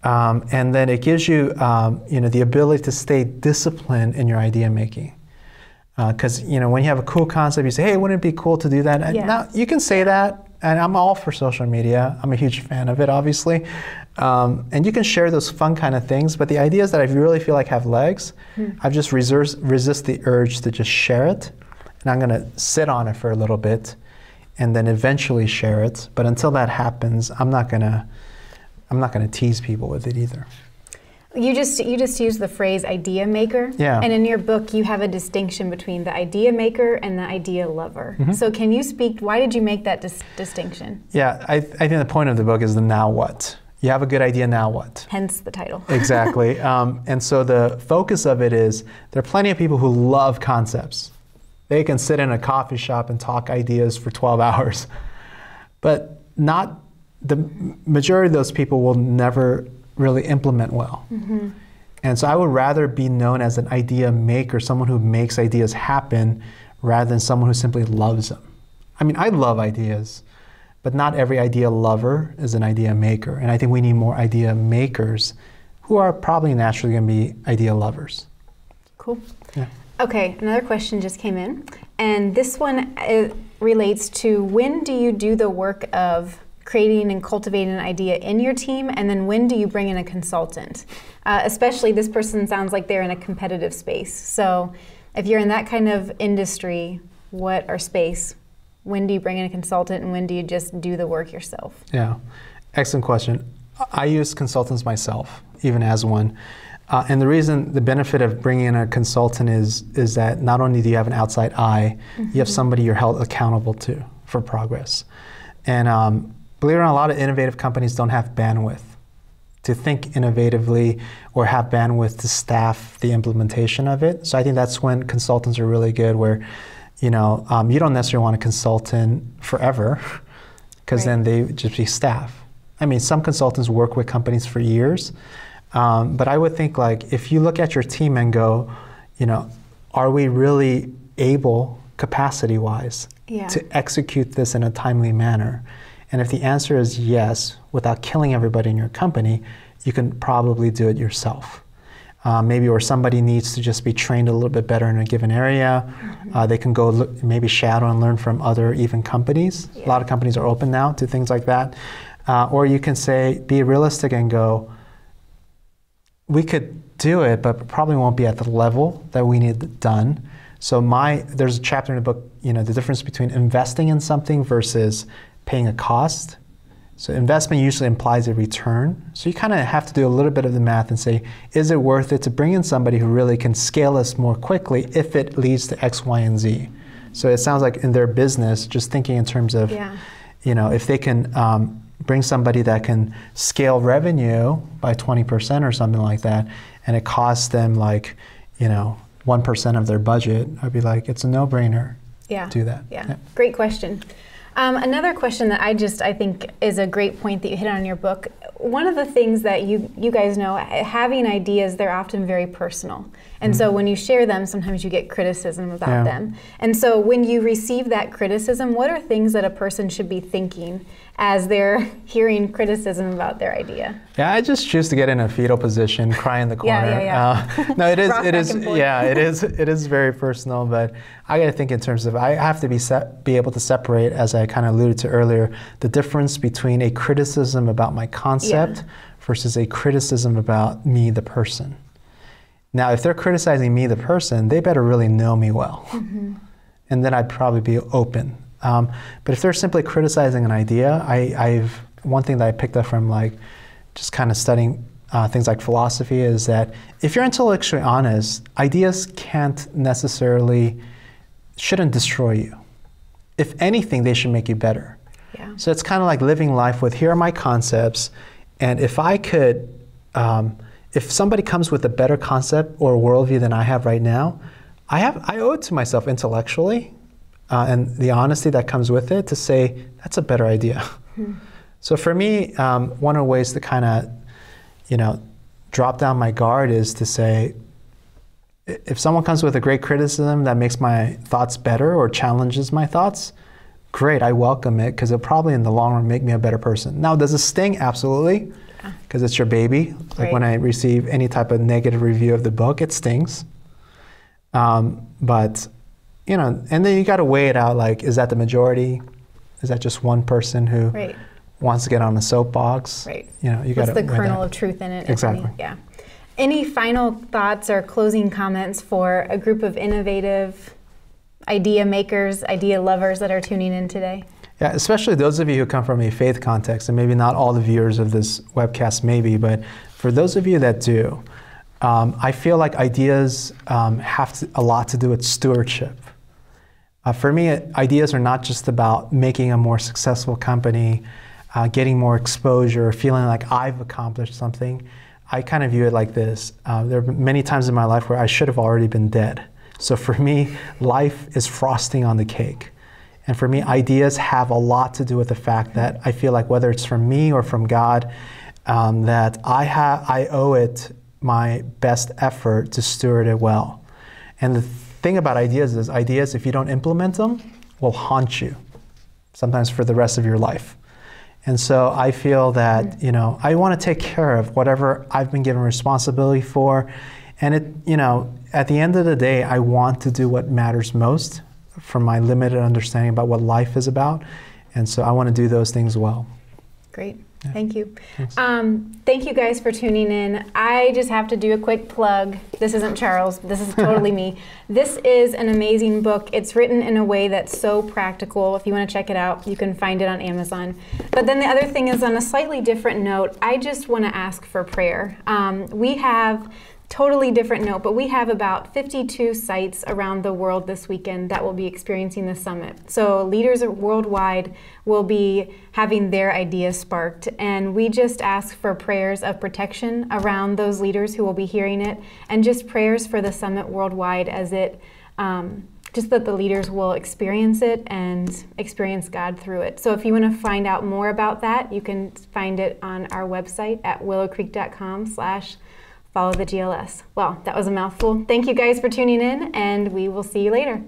And then it gives you, the ability to stay disciplined in your idea making. Because when you have a cool concept, you say, hey, wouldn't it be cool to do that? Yeah. Now, you can say that, and I'm all for social media. I'm a huge fan of it, obviously. And you can share those fun kind of things, but the ideas that I really feel like have legs, I've just resist the urge to just share it. And I'm gonna sit on it for a little bit, and then eventually share it. But until that happens, I'm not gonna tease people with it either. You just used the phrase idea maker. Yeah. And in your book, you have a distinction between the idea maker and the idea lover. So can you speak, why did you make that distinction? Yeah, I think the point of the book is the now what. You have a good idea, now what? Hence the title. Exactly. And so the focus of it is, there are plenty of people who love concepts. They can sit in a coffee shop and talk ideas for 12 hours. But not the majority of those people will never really implement well. And so I would rather be known as an idea maker, someone who makes ideas happen, rather than someone who simply loves them. I mean, I love ideas, but not every idea lover is an idea maker. And I think we need more idea makers who are probably naturally going to be idea lovers. Cool. Yeah. Okay, another question just came in. And this one relates to, when do you do the work of creating and cultivating an idea in your team, and then when do you bring in a consultant? Especially this person sounds like they're in a competitive space. So if you're in that kind of industry, or space, when do you bring in a consultant and when do you just do the work yourself? Yeah, excellent question. I use consultants myself, even as one. And the benefit of bringing in a consultant is that not only do you have an outside eye, you have somebody you're held accountable to for progress. And believe it or not, a lot of innovative companies don't have bandwidth to think innovatively or have bandwidth to staff the implementation of it. So I think that's when consultants are really good, where you don't necessarily want a consultant forever, because then they just be staff. I mean, some consultants work with companies for years, but I would think, like, if you look at your team and go, are we really able, capacity-wise, to execute this in a timely manner? And if the answer is yes, without killing everybody in your company, you can probably do it yourself. Maybe where somebody needs to just be trained a little bit better in a given area. They can go maybe shadow and learn from other even companies. A lot of companies are open now to things like that. Or you can be realistic and go, we could do it, but probably won't be at the level that we need done. So there's a chapter in the book, the difference between investing in something versus paying a cost. So investment usually implies a return. So you kind of have to do a little bit of the math and say, is it worth it to bring in somebody who really can scale us more quickly if it leads to X, Y, and Z? So it sounds like in their business, just thinking in terms of, if they can bring somebody that can scale revenue by 20% or something like that, and it costs them 1% of their budget, I'd be like, it's a no-brainer. Do that. Yeah. Great question. Another question that I think is a great point that you hit on in your book. One of the things that you guys know, having ideas, they're often very personal. And so when you share them, sometimes you get criticism about them. And so when you receive that criticism, what are things that a person should be thinking as they're hearing criticism about their idea? Yeah, I just choose to get in a fetal position, cry in the corner. No, it is very personal, but I got to think in terms of, I have to be able to separate, as I kind of alluded to earlier, the difference between a criticism about my concept versus a criticism about me, the person. Now, if they're criticizing me, the person, they better really know me well. And then I'd probably be open. But if they're simply criticizing an idea, one thing that I picked up from just kind of studying things like philosophy is that if you're intellectually honest, ideas shouldn't destroy you. If anything, they should make you better. So it's kind of like living life with, here are my concepts, and if I could, if somebody comes with a better concept or worldview than I have right now, I owe it to myself intellectually, and the honesty that comes with it, to say, that's a better idea. So for me, one of the ways to kind of, drop down my guard is to say, if someone comes with a great criticism that makes my thoughts better or challenges my thoughts, great, I welcome it, because it'll probably in the long run make me a better person. Now, does it sting? Absolutely, because it's your baby. Like when I receive any type of negative review of the book, it stings. But, and then you got to weigh it out, is that the majority? Is that just one person who wants to get on a soapbox? You got to. What's the kernel of truth in it? Exactly. Any final thoughts or closing comments for a group of innovative idea makers, idea lovers that are tuning in today? Yeah, especially those of you who come from a faith context, and maybe not all the viewers of this webcast maybe, but for those of you that do, I feel like ideas have a lot to do with stewardship. For me, ideas are not just about making a more successful company, getting more exposure, feeling like I've accomplished something. I kind of view it like this. There have been many times in my life where I should have already been dead. So for me, life is frosting on the cake. And for me, ideas have a lot to do with the fact that I feel like whether it's from me or from God, that I owe it my best effort to steward it well. And the thing about ideas is, if you don't implement them, will haunt you, sometimes for the rest of your life. And so I feel that, I want to take care of whatever I've been given responsibility for. And at the end of the day, I want to do what matters most from my limited understanding about what life is about. And so I want to do those things well. Great. Yeah. Thank you. Thanks. Thank you guys for tuning in. I just have to do a quick plug. This isn't Charles. This is totally me. This is an amazing book. It's written in a way that's so practical. If you want to check it out, you can find it on Amazon. But then the other thing is, on a slightly different note, I just want to ask for prayer. We have totally different note, but we have about 52 sites around the world this weekend that will be experiencing the summit. So leaders worldwide will be having their ideas sparked, and we just ask for prayers of protection around those leaders who will be hearing it, and just prayers for the summit worldwide as it just that the leaders will experience it and experience God through it. So if you want to find out more about that, you can find it on our website at willowcreek.com/follow the GLS. Well, that was a mouthful. Thank you guys for tuning in, and we will see you later.